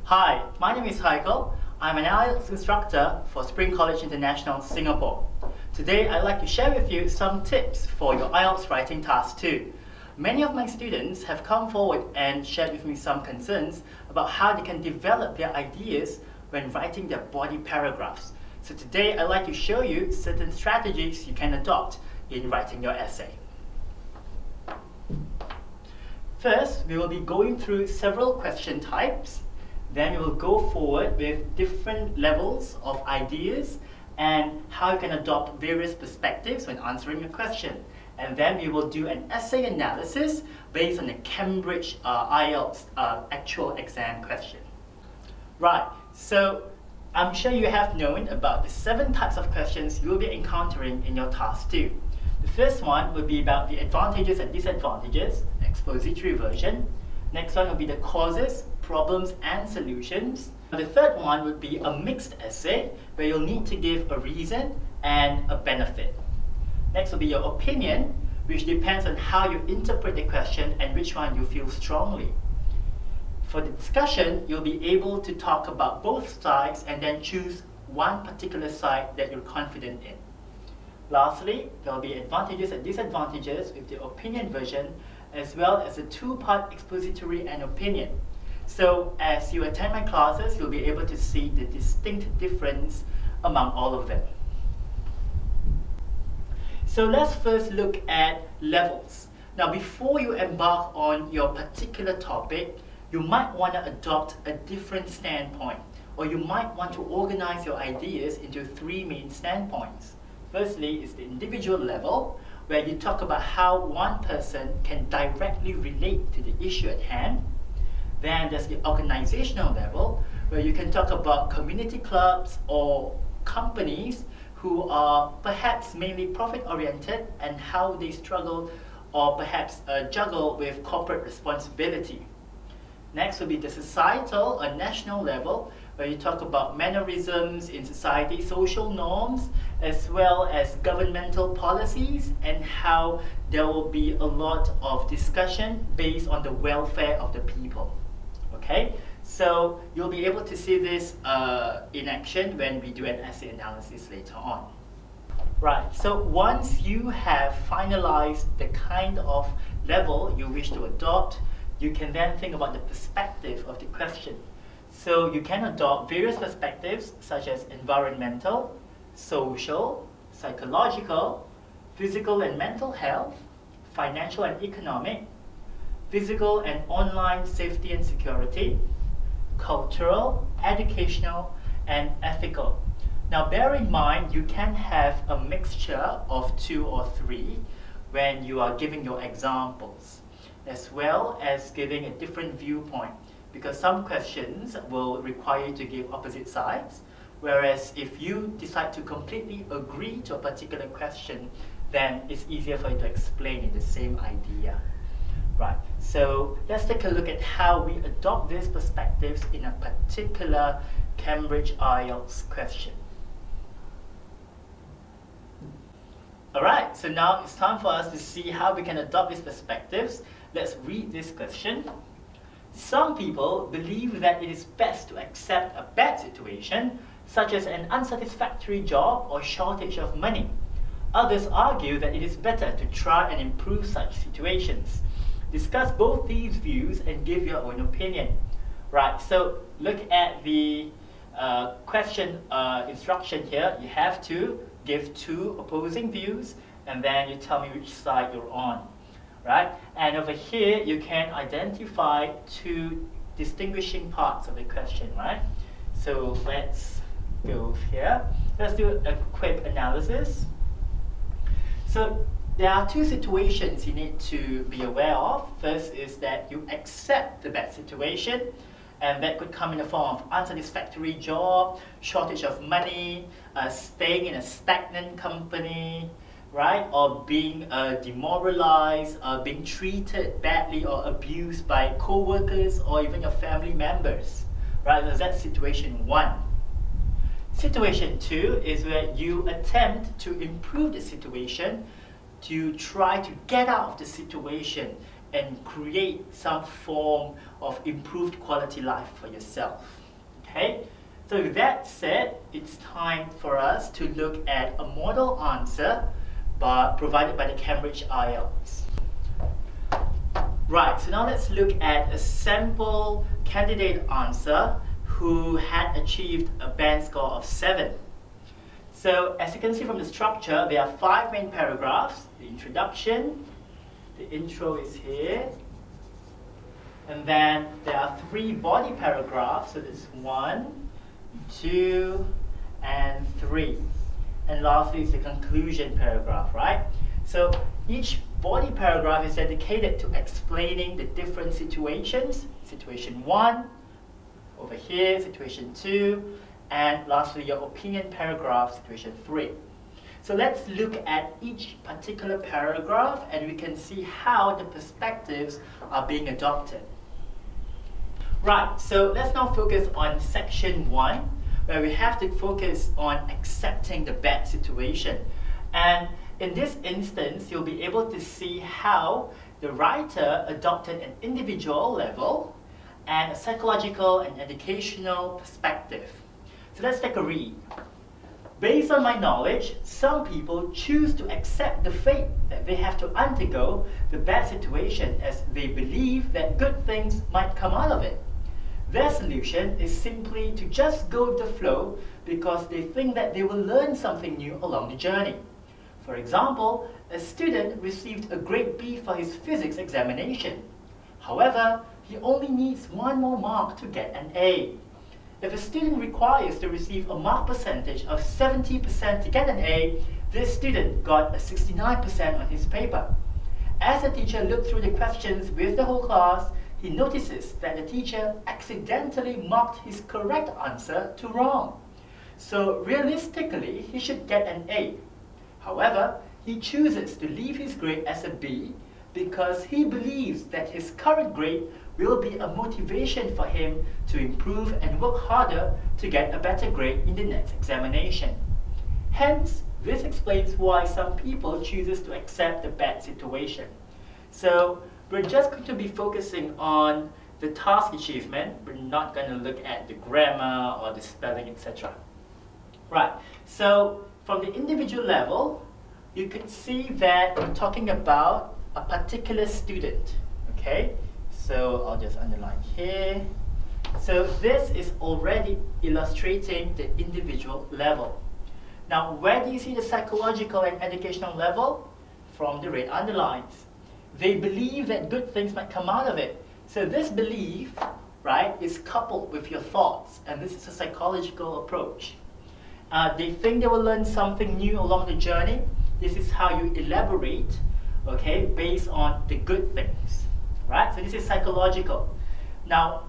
Hi, my name is Haikal. I'm an IELTS instructor for Spring College International, Singapore. Today, I'd like to share with you some tips for your IELTS writing task 2. Many of my students have come forward and shared with me some concerns about how they can develop their ideas when writing their body paragraphs. So today, I'd like to show you certain strategies you can adopt in writing your essay. First, we will be going through several question types. Then we will go forward with different levels of ideas and how you can adopt various perspectives when answering a question. And then we will do an essay analysis based on the Cambridge IELTS actual exam question. Right, so I'm sure you have known about the 7 types of questions you will be encountering in your task 2. The first one will be about the advantages and disadvantages, expository version. Next one will be the causes, problems and solutions. The third one would be a mixed essay where you'll need to give a reason and a benefit. Next will be your opinion, which depends on how you interpret the question and which one you feel strongly. For the discussion, you'll be able to talk about both sides and then choose one particular side that you're confident in. Lastly, there will be advantages and disadvantages with the opinion version, as well as a 2-part expository and opinion. So as you attend my classes, you'll be able to see the distinct difference among all of them. So let's first look at levels. Now before you embark on your particular topic, you might want to adopt a different standpoint, or you might want to organize your ideas into 3 main standpoints. Firstly is the individual level, where you talk about how one person can directly relate to the issue at hand. Then there's the organizational level, where you can talk about community clubs or companies who are perhaps mainly profit-oriented and how they struggle or perhaps juggle with corporate responsibility. Next will be the societal or national level, where you talk about mannerisms in society, social norms, as well as governmental policies, and how there will be a lot of discussion based on the welfare of the people. Okay, so you'll be able to see this in action when we do an essay analysis later on. Right, so once you have finalized the kind of level you wish to adopt, you can then think about the perspective of the question. So you can adopt various perspectives such as environmental, social, psychological, physical and mental health, financial and economic, physical and online safety and security, cultural, educational, and ethical. Now bear in mind you can have a mixture of 2 or 3 when you are giving your examples, as well as giving a different viewpoint, because some questions will require you to give opposite sides, whereas if you decide to completely agree to a particular question, then it's easier for you to explain in the same idea. Right, so let's take a look at how we adopt these perspectives in a particular Cambridge IELTS question. Alright, so now it's time for us to see how we can adopt these perspectives. Let's read this question. Some people believe that it is best to accept a bad situation, such as an unsatisfactory job or shortage of money. Others argue that it is better to try and improve such situations. Discuss both these views and give your own opinion. Right, so look at the question instruction here. You have to give 2 opposing views and then you tell me which side you're on. Right, and over here you can identify 2 distinguishing parts of the question, right? So let's go here. Let's do a quick analysis. So there are 2 situations you need to be aware of. First is that you accept the bad situation, and that could come in the form of unsatisfactory job, shortage of money, staying in a stagnant company, right? Or being demoralized, being treated badly or abused by co-workers or even your family members, right? So that's situation 1. Situation 2 is where you attempt to improve the situation, to try to get out of the situation and create some form of improved quality life for yourself. Okay? So with that said, it's time for us to look at a model answer provided by the Cambridge IELTS. Right, so now let's look at a sample candidate answer who had achieved a band score of 7. So as you can see from the structure, there are 5 main paragraphs. The introduction, the intro is here, and then there are 3 body paragraphs, so there's 1, 2, and 3. And lastly is the conclusion paragraph, right? So each body paragraph is dedicated to explaining the different situations. Situation 1, over here, situation 2, and lastly your opinion paragraph, situation 3. So let's look at each particular paragraph and we can see how the perspectives are being adopted. Right, so let's now focus on section 1, where we have to focus on accepting the bad situation. And in this instance, you'll be able to see how the writer adopted an individual level and a psychological and educational perspective. So let's take a read. Based on my knowledge, some people choose to accept the fate that they have to undergo the bad situation as they believe that good things might come out of it. Their solution is simply to just go with the flow because they think that they will learn something new along the journey. For example, a student received a grade B for his physics examination. However, he only needs 1 more mark to get an A. If a student requires to receive a mark percentage of 70% to get an A, this student got a 69% on his paper. As the teacher looked through the questions with the whole class, he notices that the teacher accidentally marked his correct answer to wrong. So realistically, he should get an A. However, he chooses to leave his grade as a B because he believes that his current grade will be a motivation for him to improve and work harder to get a better grade in the next examination. Hence, this explains why some people choose to accept the bad situation. So, we're just going to be focusing on the task achievement. We're not going to look at the grammar or the spelling, etc. Right, so from the individual level, you could see that we're talking about a particular student. Okay, so I'll just underline here. So this is already illustrating the individual level. Now, where do you see the psychological and educational level? From the red underlines. They believe that good things might come out of it. So this belief, right, is coupled with your thoughts, and this is a psychological approach. They think they will learn something new along the journey. This is how you elaborate, okay, based on the good things, right? So this is psychological. Now,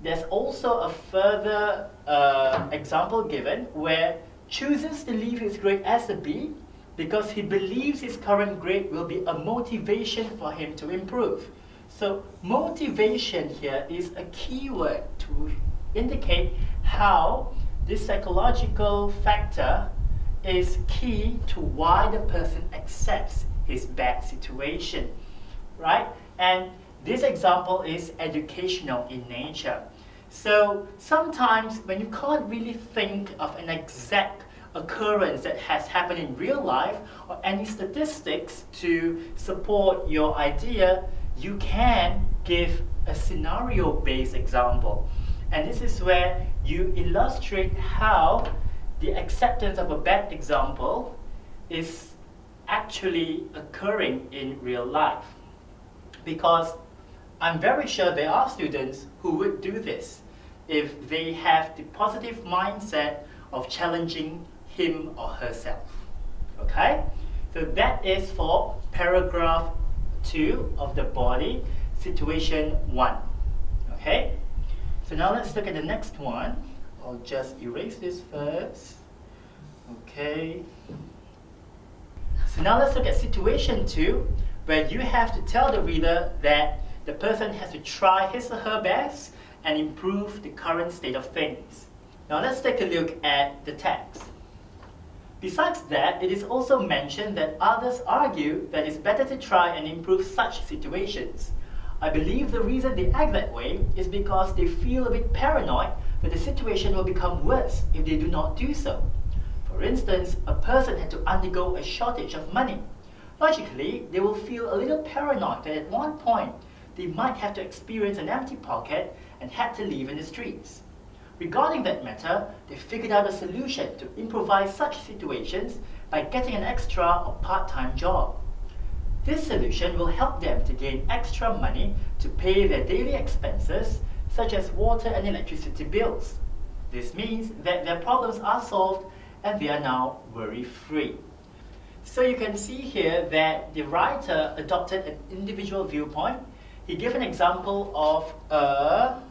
there's also a further example given where chooses to leave his grade as a B because he believes his current grade will be a motivation for him to improve. So motivation here is a key word to indicate how this psychological factor is key to why the person accepts his bad situation, right? And this example is educational in nature. So sometimes when you can't really think of an exact occurrence that has happened in real life or any statistics to support your idea, you can give a scenario-based example. And this is where you illustrate how the acceptance of a bad example is actually occurring in real life. Because I'm very sure there are students who would do this if they have the positive mindset of challenging him or herself. Okay? So that is for paragraph 2 of the body, situation 1. Okay? So now let's look at the next one. I'll just erase this first. Okay. So now let's look at situation 2, where you have to tell the reader that the person has to try his or her best and improve the current state of things. Now let's take a look at the text. Besides that, it is also mentioned that others argue that it's better to try and improve such situations. I believe the reason they act that way is because they feel a bit paranoid that the situation will become worse if they do not do so. For instance, a person had to undergo a shortage of money. Logically, they will feel a little paranoid that at one point they might have to experience an empty pocket and had to live in the streets. Regarding that matter, they figured out a solution to improvise such situations by getting an extra or part-time job. This solution will help them to gain extra money to pay their daily expenses, such as water and electricity bills. This means that their problems are solved and they are now worry-free. So you can see here that the writer adopted an individual viewpoint. He gave an example of a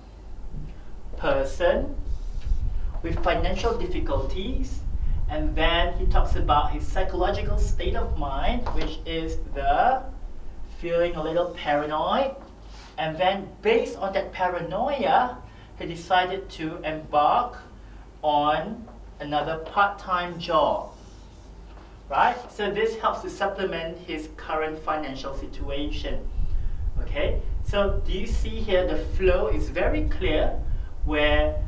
person with financial difficulties, and then he talks about his psychological state of mind, which is the feeling a little paranoid, and then based on that paranoia, he decided to embark on another part-time job. Right? So this helps to supplement his current financial situation. Okay? So do you see here the flow is very clear, where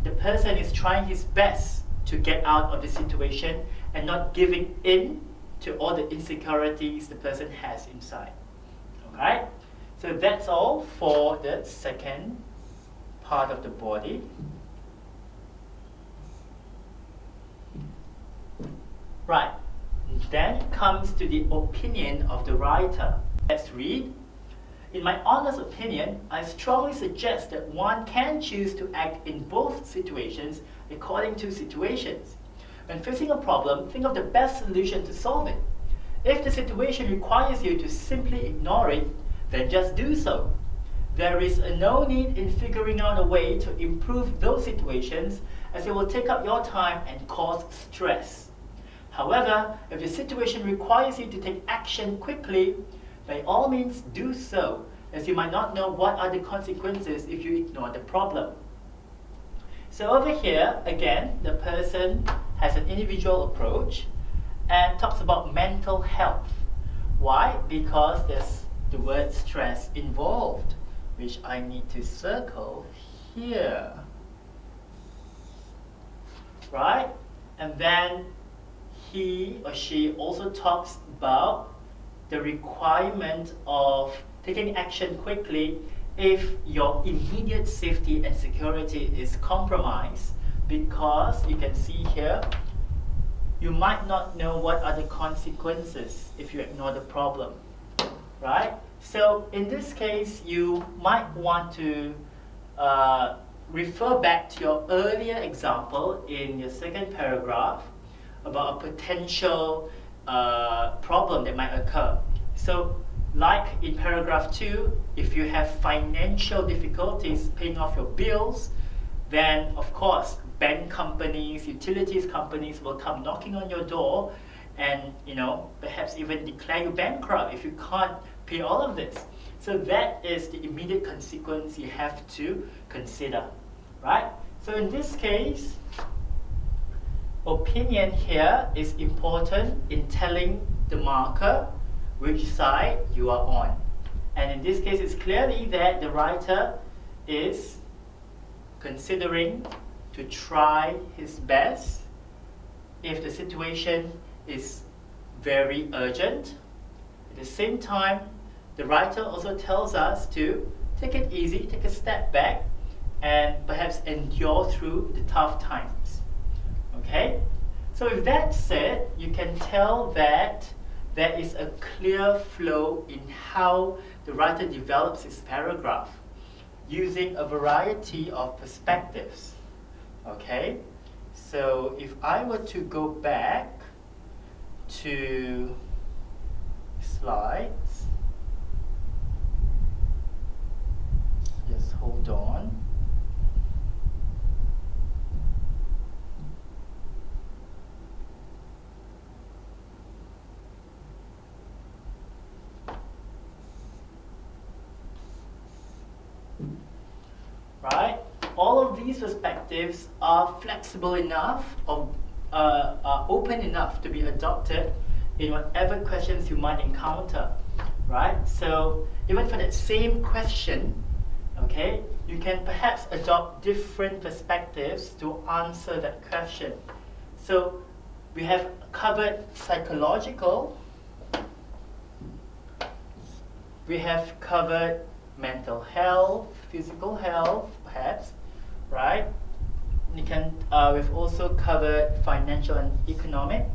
the person is trying his best to get out of the situation and not giving in to all the insecurities the person has inside. Alright? So that's all for the second part of the body. Right. Then comes to the opinion of the writer. Let's read. In my honest opinion, I strongly suggest that one can choose to act in both situations according to situations. When facing a problem, think of the best solution to solve it. If the situation requires you to simply ignore it, then just do so. There is no need in figuring out a way to improve those situations, as it will take up your time and cause stress. However, if the situation requires you to take action quickly, by all means do so, as you might not know what are the consequences if you ignore the problem. So over here, again, the person has an individual approach and talks about mental health. Why? Because there's the word stress involved, which I need to circle here. Right? And then he or she also talks about the requirement of taking action quickly if your immediate safety and security is compromised, because you can see here, you might not know what are the consequences if you ignore the problem, right? So in this case, you might want to refer back to your earlier example in your second paragraph about a potential problem that might occur. So like in paragraph 2, if you have financial difficulties paying off your bills, then of course bank companies, utilities companies will come knocking on your door and perhaps even declare you bankrupt if you can't pay all of this. So that is the immediate consequence you have to consider, right? So in this case, opinion here is important in telling the marker which side you are on. And in this case, it's clearly that the writer is considering to try his best if the situation is very urgent. At the same time, the writer also tells us to take it easy, take a step back, and perhaps endure through the tough times. Okay? So with that said, you can tell that there is a clear flow in how the writer develops his paragraph using a variety of perspectives. Okay? So if I were to go back to slides, just hold on. Right? All of these perspectives are flexible enough or are open enough to be adopted in whatever questions you might encounter. right? So even for that same question, okay, you can perhaps adopt different perspectives to answer that question. So we have covered psychological, we have covered mental health, physical health, perhaps, right? We've also covered financial and economic,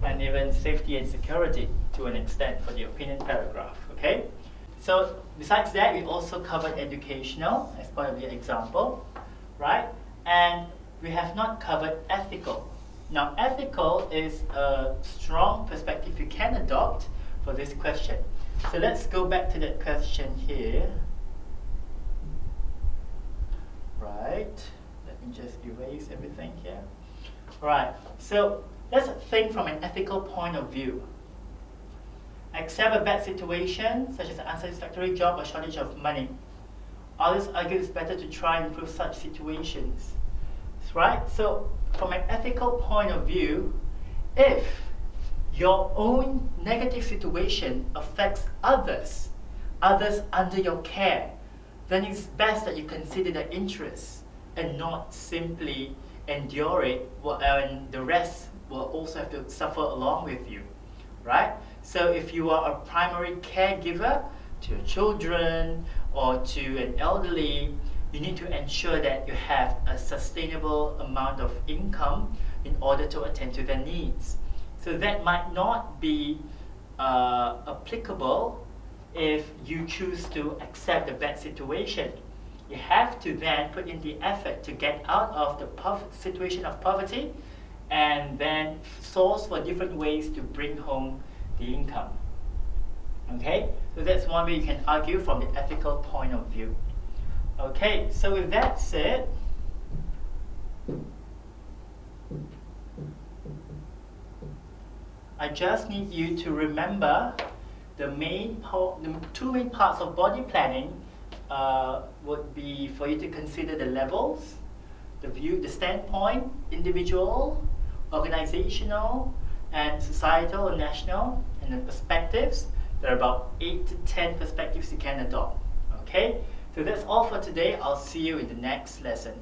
and even safety and security to an extent for the opinion paragraph, okay? So besides that, we also covered educational as part of the example, right? And we have not covered ethical. Now, ethical is a strong perspective you can adopt for this question. So let's go back to that question here. Right, let me just erase everything here. Right, so let's think from an ethical point of view. Accept a bad situation, such as an unsatisfactory job or shortage of money. Others argue it's better to try and improve such situations. Right? So, from an ethical point of view, if your own negative situation affects others under your care, then it's best that you consider their interests and not simply endure it, and the rest will also have to suffer along with you, right? So if you are a primary caregiver to your children or to an elderly, you need to ensure that you have a sustainable amount of income in order to attend to their needs. So that might not be applicable if you choose to accept the bad situation. You have to then put in the effort to get out of the situation of poverty and then source for different ways to bring home the income. Okay, so that's one way you can argue from the ethical point of view. Okay, so with that said, I just need you to remember the two main parts of body planning would be for you to consider the levels, the standpoint, individual, organizational, and societal or national, and the perspectives. There are about 8 to 10 perspectives you can adopt. Okay, so that's all for today. I'll see you in the next lesson.